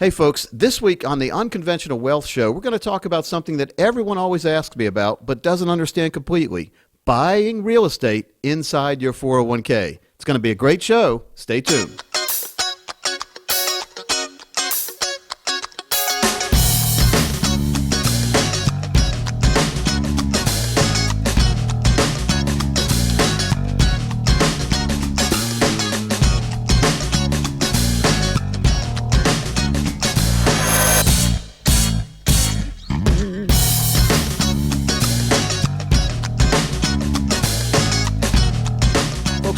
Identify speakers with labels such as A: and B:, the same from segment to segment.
A: Hey folks, this week on the Unconventional Wealth Show, we're going to talk about something that everyone always asks me about but doesn't understand completely. Buying real estate inside your 401k. It's going to be a great show. Stay tuned.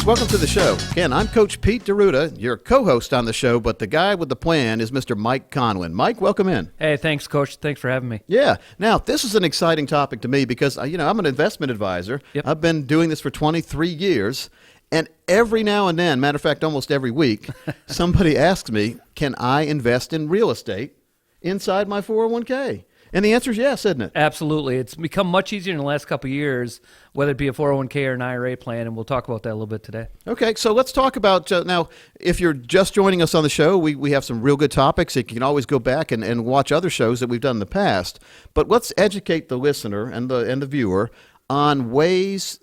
A: Welcome to the show. Again, I'm Coach Pete DeRuda, your co-host on the show, but the guy with the plan is Mr. Mike Conwin. Mike, welcome in.
B: Hey, thanks, Coach. Thanks for having me.
A: Yeah. Now, this is an exciting topic to me because, I'm an investment advisor.
B: Yep.
A: I've been doing this for 23 years, and every now and then, matter of fact, almost every week, somebody asks me, can I invest in real estate inside my 401k? And the answer is yes, isn't it?
B: Absolutely. It's become much easier in the last couple of years, whether it be a 401k or an IRA plan, and we'll talk about that a little bit today.
A: Okay, so let's talk about, now, if you're just joining us on the show, we have some real good topics. You can always go back and watch other shows that we've done in the past. But let's educate the listener and the viewer on ways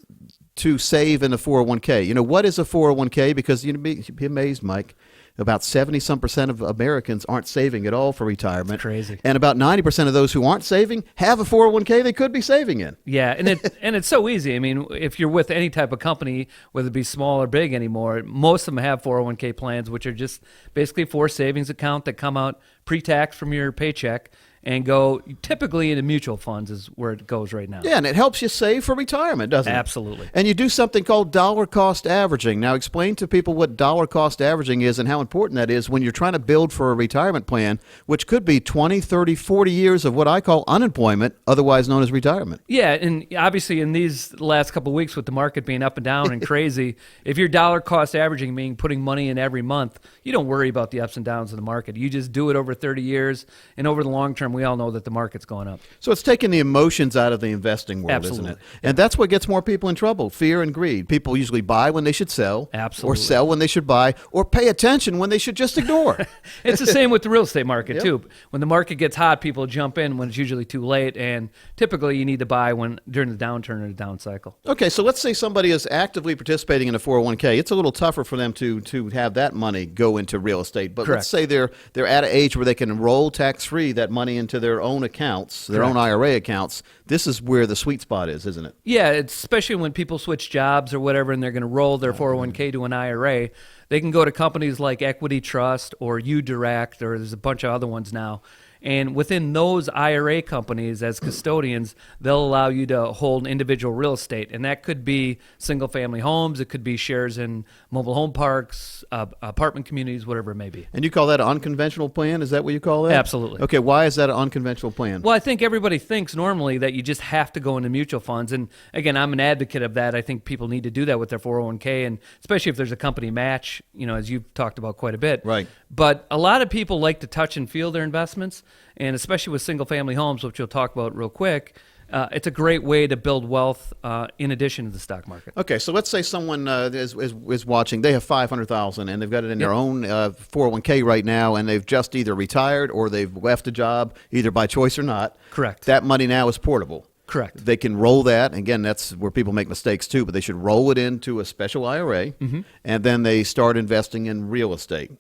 A: to save in a 401k. What is a 401k? Because you'd be amazed, Mike. About 70% of Americans aren't saving at all for retirement.
B: That's crazy.
A: And about 90% of those who aren't saving have a 401k they could be saving in.
B: Yeah, and it's so easy. I mean, if you're with any type of company, whether it be small or big anymore, most of them have 401k plans, which are just basically for savings account that come out pre-tax from your paycheck and go typically into mutual funds is where it goes right now.
A: Yeah, and it helps you save for retirement, doesn't it?
B: Absolutely.
A: And you do something called dollar cost averaging. Now, explain to people what dollar cost averaging is and how important that is when you're trying to build for a retirement plan, which could be 20, 30, 40 years of what I call unemployment, otherwise known as retirement.
B: Yeah, and obviously in these last couple of weeks with the market being up and down and crazy, if you're dollar cost averaging, meaning putting money in every month, you don't worry about the ups and downs of the market. You just do it over 30 years, and over the long term, we all know that the market's going up.
A: So it's taking the emotions out of the investing world,
B: Absolutely.
A: Isn't it? And that's what gets more people in trouble, fear and greed. People usually buy when they should sell,
B: Absolutely.
A: or sell when they should buy, or pay attention when they should just ignore.
B: It's the same with the real estate market,
A: Yep.
B: too. When the market gets hot, people jump in when it's usually too late, and typically you need to buy during the downturn or the down cycle.
A: Okay, so let's say somebody is actively participating in a 401k. It's a little tougher for them to have that money go into real estate. But
B: Correct.
A: Let's say they're at an age where they can enroll tax-free that money into their own accounts, their own IRA accounts. This is where the sweet spot is, isn't it?
B: Yeah, it's especially when people switch jobs or whatever and they're going to roll their 401k to an IRA. They can go to companies like Equity Trust or UDirect, or there's a bunch of other ones now. And within those IRA companies, as custodians, they'll allow you to hold individual real estate. And that could be single-family homes. It could be shares in mobile home parks, apartment communities, whatever it may be.
A: And you call that an unconventional plan? Is that what you call that?
B: Absolutely.
A: Okay, why is that an unconventional plan?
B: Well, I think everybody thinks normally that you just have to go into mutual funds. And again, I'm an advocate of that. I think people need to do that with their 401k, and especially if there's a company match, as you've talked about quite a bit.
A: Right.
B: But a lot of people like to touch and feel their investments, and especially with single-family homes, which we'll talk about real quick, it's a great way to build wealth in addition to the stock market.
A: Okay, so let's say someone is watching. They have $500,000 and they've got it in their own 401k right now, and they've just either retired or they've left a job, either by choice or not.
B: Correct.
A: That money now is portable.
B: Correct.
A: They can roll that. Again, that's where people make mistakes too, but they should roll it into a special IRA, and then they start investing in real estate.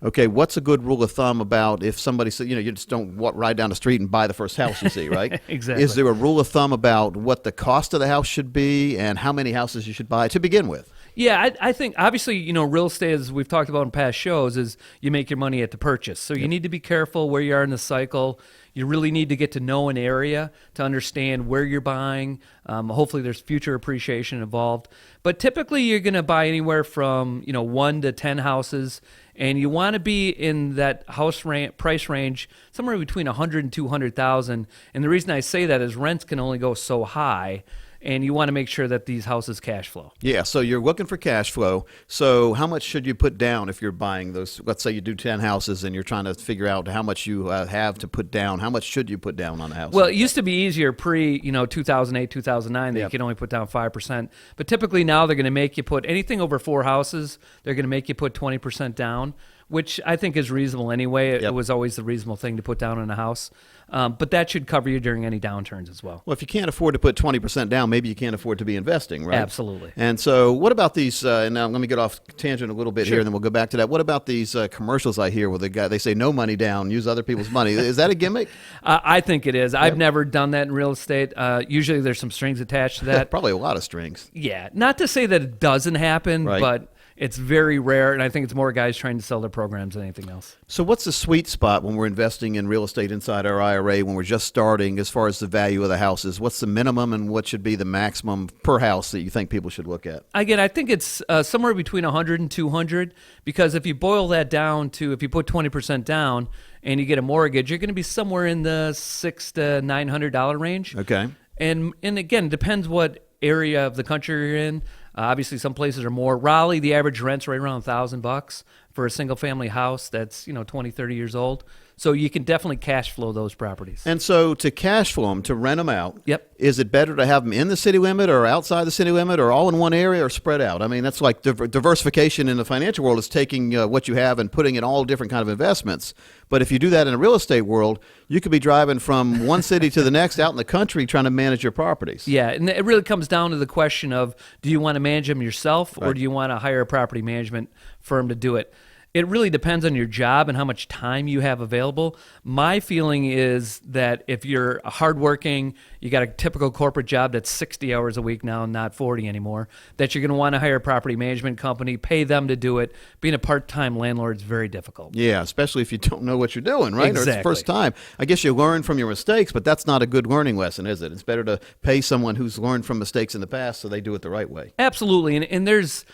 A: Okay, what's a good rule of thumb about if somebody says, you just don't ride down the street and buy the first house you see, right?
B: Exactly.
A: Is there a rule of thumb about what the cost of the house should be and how many houses you should buy to begin with?
B: Yeah, I think obviously, real estate, as we've talked about in past shows, is you make your money at the purchase. So you need to be careful where you are in the cycle. You really need to get to know an area to understand where you're buying. Hopefully there's future appreciation involved. But typically you're going to buy anywhere from 1 to 10 houses, and you want to be in that house price range somewhere between 100 and 200,000. And the reason I say that is rents can only go so high, and you want to make sure that these houses cash flow.
A: Yeah, so you're looking for cash flow. So how much should you put down if you're buying those? Let's say you do 10 houses and you're trying to figure out how much you have to put down. How much should you put down on a house?
B: Well, it used to be easier pre 2008, 2009 that
A: Yep.
B: you could only put down 5%. But typically now they're going to make you put anything over 4 houses, they're going to make you put 20% down, which I think is reasonable anyway. It
A: Yep.
B: was always the reasonable thing to put down on a house. But that should cover you during any downturns as well.
A: Well, if you can't afford to put 20% down, maybe you can't afford to be investing, right?
B: Absolutely.
A: And so what about these, and now let me get off tangent a little bit
B: Sure.
A: here, and then we'll go back to that. What about these commercials I hear where they say no money down, use other people's money? Is that a gimmick?
B: I think it is. I've never done that in real estate. Usually there's some strings attached to that.
A: Probably a lot of strings.
B: Yeah. Not to say that it doesn't happen,
A: Right.
B: but it's very rare, and I think it's more guys trying to sell their programs than anything else.
A: So what's the sweet spot when we're investing in real estate inside our IRA, when we're just starting, as far as the value of the houses? What's the minimum and what should be the maximum per house that you think people should look at?
B: Again, I think it's somewhere between 100 and 200, because if you boil that down to, if you put 20% down and you get a mortgage, you're going to be somewhere in the $600 to $900 range.
A: Okay.
B: And again, it depends what area of the country you're in. Obviously, some places are more. Raleigh, the average rent's right around $1,000 for a single-family house that's 20, 30 years old. So you can definitely cash flow those properties.
A: And so to cash flow them, to rent them out,
B: Yep.
A: is it better to have them in the city limit or outside the city limit or all in one area or spread out? I mean, that's like diversification in the financial world is taking what you have and putting in all different kind of investments. But if you do that in a real estate world, you could be driving from one city to the next out in the country trying to manage your properties.
B: Yeah, and it really comes down to the question of, do you want to manage them yourself, or
A: Right.
B: do you want to hire a property management firm to do it? It really depends on your job and how much time you have available. My feeling is that if you're hardworking, you got a typical corporate job that's 60 hours a week now, not 40 anymore, that you're going to want to hire a property management company, pay them to do it. Being a part-time landlord is very difficult.
A: Yeah, especially if you don't know what you're doing, right? Or it's the
B: Exactly.
A: first time. I guess you learn from your mistakes, but that's not a good learning lesson, is it? It's better to pay someone who's learned from mistakes in the past so they do it the right way.
B: Absolutely. And there's,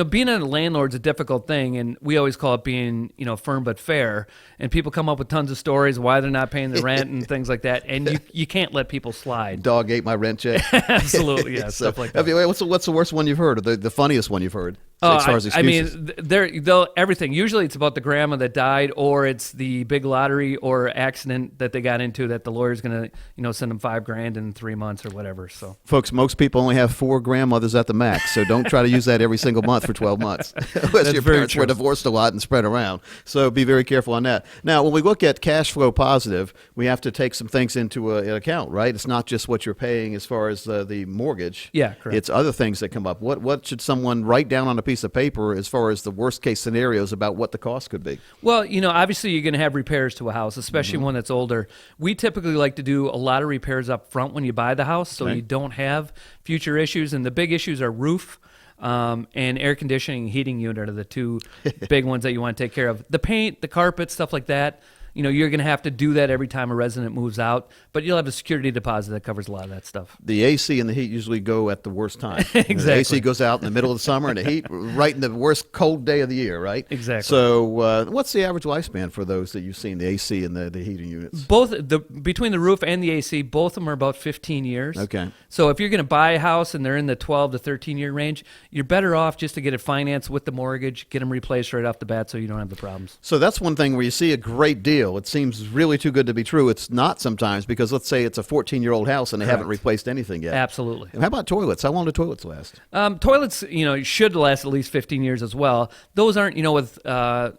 B: being a landlord's a difficult thing, and we always call it being, firm but fair. And people come up with tons of stories why they're not paying the rent and things like that. And you can't let people slide.
A: Dog ate my rent check.
B: Absolutely, yeah, stuff like that.
A: What's the worst one you've heard, or the funniest one you've heard? As far as excuses?
B: They'll everything. Usually, it's about the grandma that died, or it's the big lottery or accident that they got into that the lawyer's going to, send them $5,000 in 3 months or whatever. So,
A: Folks, most people only have 4 grandmothers at the max, so don't try to use that every single month for 12 months, unless your
B: very
A: parents were
B: true.
A: divorced a lot and spread around. So be very careful on that. Now, when we look at cash flow positive, we have to take some things into account, right? It's not just what you're paying as far as the mortgage.
B: Yeah, correct.
A: It's other things that come up. What should someone write down on a piece of paper as far as the worst case scenarios about what the cost could be?
B: well, obviously you're going to have repairs to a house, especially one that's older. We typically like to do a lot of repairs up front when you buy the house, so
A: Okay.
B: you don't have future issues. And the big issues are roof. And air conditioning, heating unit are the two big ones that you want to take care of. The paint, the carpet, stuff like that, you're going to have to do that every time a resident moves out, but you'll have a security deposit that covers a lot of that stuff.
A: The AC and the heat usually go at the worst time.
B: Exactly.
A: The AC goes out in the middle of the summer, and the heat right in the worst cold day of the year, right?
B: Exactly.
A: So what's the average lifespan for those that you've seen, the AC and the heating units?
B: Between the roof and the AC, both of them are about 15 years.
A: Okay.
B: So if you're going to buy a house and they're in the 12 to 13 year range, you're better off just to get it financed with the mortgage, get them replaced right off the bat so you don't have the problems.
A: So that's one thing where you see a great deal. It seems really too good to be true. It's not sometimes, because let's say it's a 14-year-old house and they haven't
B: Correct.
A: replaced anything yet.
B: Absolutely.
A: How about toilets? How long do toilets last?
B: Toilets, should last at least 15 years as well. Those aren't, with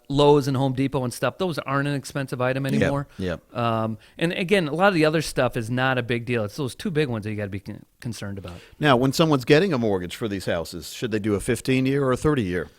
B: Lowe's and Home Depot and stuff, those aren't an expensive item anymore.
A: Yep.
B: And again, a lot of the other stuff is not a big deal. It's those two big ones that you got to be concerned about.
A: Now, when someone's getting a mortgage for these houses, should they do a 15-year or a 30-year?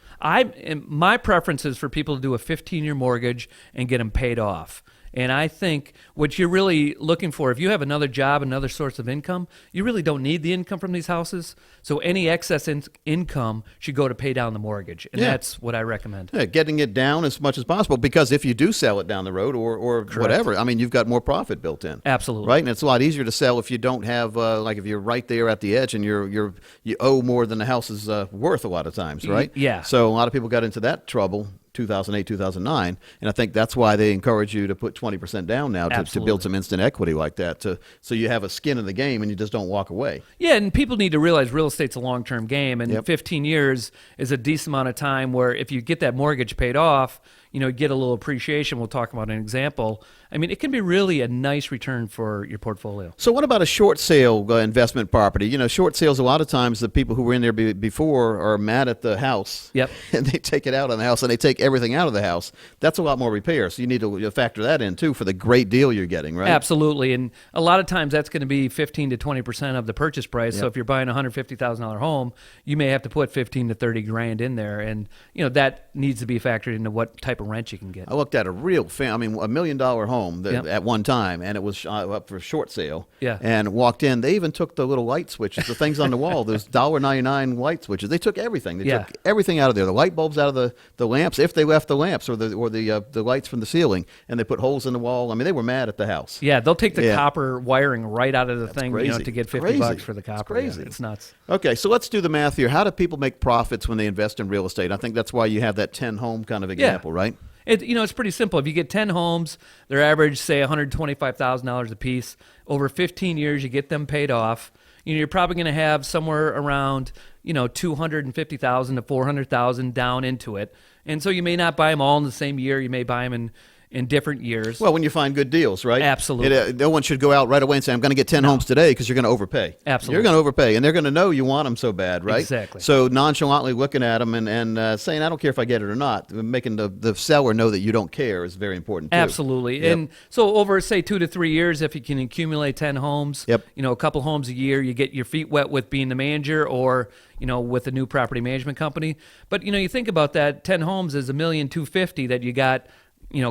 B: My preference is for people to do a 15-year mortgage and get them paid off. And I think what you're really looking for, if you have another job, another source of income, you really don't need the income from these houses. So any excess income should go to pay down the mortgage. And that's what I recommend.
A: Yeah, getting it down as much as possible, because if you do sell it down the road or whatever, I mean, you've got more profit built in.
B: Absolutely.
A: Right? And it's a lot easier to sell if you don't have, like if you're right there at the edge and you owe more than the house is worth a lot of times, right?
B: Yeah.
A: So a lot of people got into that trouble 2008, 2009, and I think that's why they encourage you to put 20% down now to build
B: Absolutely.
A: some instant equity like that, so you have a skin in the game and you just don't walk away.
B: Yeah, and people need to realize real estate's a long-term game, and
A: Yep.
B: 15 years is a decent amount of time where if you get that mortgage paid off, get a little appreciation. We'll talk about an example. I mean, it can be really a nice return for your portfolio.
A: So what about a short sale investment property? Short sales, a lot of times the people who were in there before are mad at the house.
B: Yep.
A: And they take it out on the house, and they take everything out of the house. That's a lot more repair. So you need to factor that in, too, for the great deal you're getting, right?
B: Absolutely. And a lot of times that's going to be 15 to 20% of the purchase price.
A: Yep.
B: So if you're buying a $150,000 home, you may have to put 15 to 30 grand in there. And, that needs to be factored into what type of rent you can get.
A: I looked at a real $1 million home
B: Yep.
A: at one time, and it was up for a short sale.
B: Yeah.
A: And walked in. They even took the little light switches, the things on the wall, those $1.99 light switches. They took everything. They took everything out of there. The light bulbs out of the lamps, if they left the lamps, or the lights from the ceiling, and they put holes in the wall. I mean, they were mad at the house.
B: Yeah, they'll take the copper wiring right out of the thing,
A: crazy.
B: to get $50
A: Crazy.
B: for the copper.
A: It's crazy.
B: Yeah, it's nuts.
A: Okay, so let's do the math here. How do people make profits when they invest in real estate? I think that's why you have that 10 home kind of example, right?
B: It's pretty simple. If you get 10 homes, they're average, say, $125,000 a piece. Over 15 years, you get them paid off. You're probably going to have somewhere around, $250,000 to $400,000 down into it. And so you may not buy them all in the same year. You may buy them in different years.
A: Well, when you find good deals, right?
B: Absolutely.
A: No one should go out right away and say, I'm going to get 10 homes today, because you're going to overpay.
B: Absolutely.
A: You're going to overpay, and they're going to know you want them so bad, right?
B: Exactly.
A: So nonchalantly looking at them and saying, I don't care if I get it or not, making the seller know that you don't care is very important, too.
B: Absolutely.
A: Yep.
B: And so over, say, 2 to 3 years, if you can accumulate 10 homes,
A: Yep.
B: a couple homes a year, you get your feet wet with being the manager or, with a new property management company. But, you think about that, 10 homes is $1,250,000 that you got,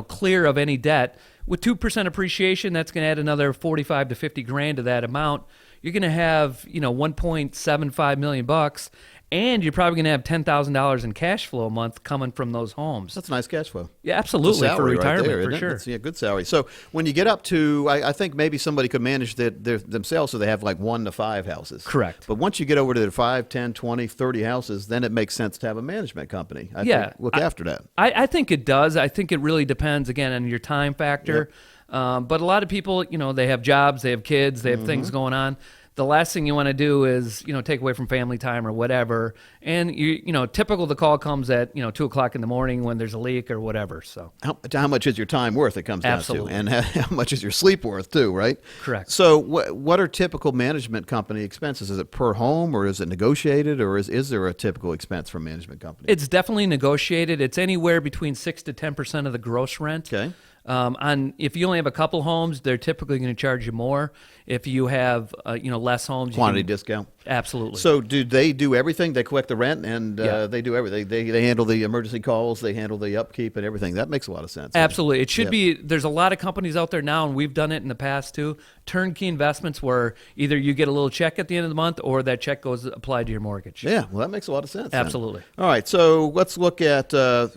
B: clear of any debt. With 2% appreciation, that's going to add another 45 to 50 grand to that amount. You're going to have, $1.75 million bucks, and you're probably going to have $10,000 in cash flow a month coming from those homes.
A: That's nice cash flow.
B: Yeah, absolutely, for retirement,
A: right there,
B: for sure.
A: That's a good salary. So when you get up to, I think maybe somebody could manage themselves so they have like 1 to 5 houses.
B: Correct.
A: But once you get over to the 5, 10, 20, 30 houses, then it makes sense to have a management company. I think, look after that.
B: I think it does. I think it really depends, again, on your time factor. Yep. But a lot of people, they have jobs, they have kids, they have things going on. The last thing you want to do is, take away from family time or whatever. And, typical the call comes at, 2 o'clock in the morning when there's a leak or whatever. So
A: how much is your time worth, it comes down
B: Absolutely.
A: to. And how much is your sleep worth, too, right?
B: Correct.
A: So what are typical management company expenses? Is it per home, or is it negotiated, or is there a typical expense for a management company?
B: It's definitely negotiated. It's anywhere between 6 to 10% of the gross rent.
A: Okay.
B: If you only have a couple homes, they're typically going to charge you more. If you have, less homes,
A: Quantity discount.
B: Absolutely.
A: So do they do everything? They collect the rent, and
B: Yeah.
A: they do everything. They handle the emergency calls. They handle the upkeep and everything. That makes a lot of sense.
B: Absolutely. It should
A: Yep.
B: be, there's a lot of companies out there now, and we've done it in the past too, turnkey investments where either you get a little check at the end of the month or that check goes applied to your mortgage.
A: Yeah, well, that makes a lot of sense. then.
B: Absolutely.
A: All right, so let's look at a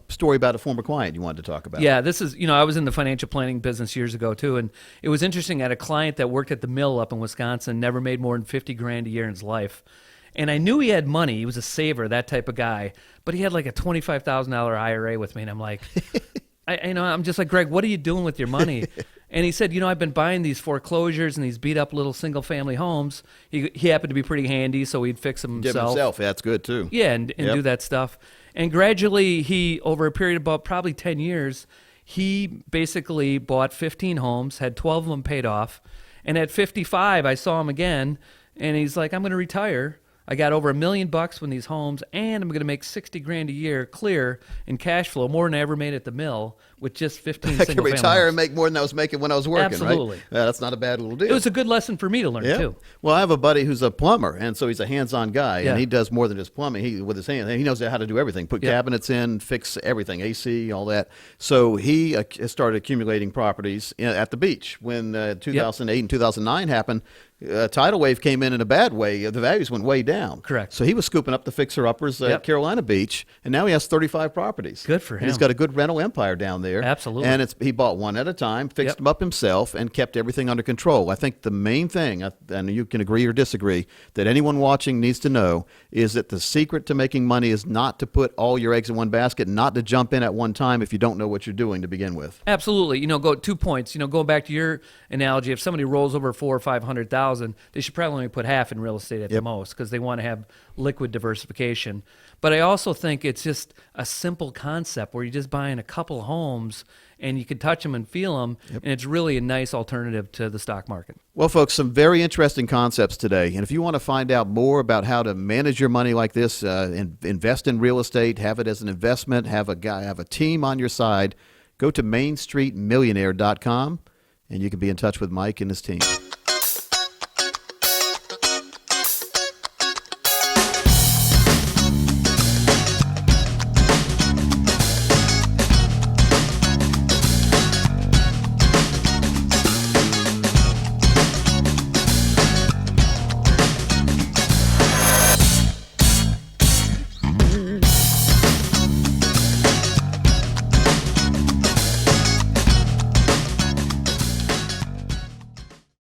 A: story about a former client you wanted to talk about.
B: Yeah, this is, I was in the financial planning business years ago too, and it was interesting. I had a client that worked at the mill up in Wisconsin, never made more than 50 grand a year in his life. And I knew he had money. He was a saver, that type of guy. But he had like a $25,000 IRA with me, and I'm like, I'm just like, Greg, what are you doing with your money? And he said, I've been buying these foreclosures and these beat up little single family homes. He happened to be pretty handy, so he'd fix them
A: Give himself. Yeah, that's good too.
B: Yeah, and
A: Yep.
B: do that stuff. And gradually, he, over a period of about probably 10 years, he basically bought 15 homes, had 12 of them paid off. And at 55, I saw him again, and he's like, I'm going to retire. I got over $1 million bucks with these homes, and I'm going to make 60 grand a year clear in cash flow, more than I ever made at the mill with just 15
A: I can
B: single family
A: retire
B: homes.
A: and make more than I was making when I was working,
B: Absolutely.
A: right? Yeah, that's not a bad little deal.
B: It was a good lesson for me to learn,
A: Yeah.
B: too.
A: Well, I have a buddy who's a plumber, and so he's a hands-on guy,
B: Yeah.
A: and he does more than just plumbing. He with his hand, he knows how to do everything. Put
B: Yeah.
A: cabinets in, fix everything, AC, all that. So he started accumulating properties at the beach when 2008 and 2009 happened. A tidal wave came in a bad way. The values went way down.
B: Correct.
A: So he was scooping up the fixer-uppers at
B: Yep.
A: Carolina Beach, and now he has 35 properties.
B: Good for
A: And he's
B: him.
A: got a good rental empire down there.
B: Absolutely.
A: And he bought one at a time, fixed
B: Yep.
A: them up himself, and kept everything under control. I think the main thing, and you can agree or disagree, that anyone watching needs to know is that the secret to making money is not to put all your eggs in one basket, not to jump in at one time if you don't know what you're doing to begin with.
B: Absolutely. Go 2 points. Going back to your analogy, if somebody rolls over $400,000 or $500,000, $100,000, they should probably only put half in real estate at the most, because they want to have liquid diversification. But I also think it's just a simple concept where you're just buying a couple homes and you can touch them and feel them, and it's really a nice alternative to the stock market.
A: Well, folks, some very interesting concepts today. And if you want to find out more about how to manage your money like this, invest in real estate, have it as an investment, have a team on your side, go to MainStreetMillionaire.com, and you can be in touch with Mike and his team.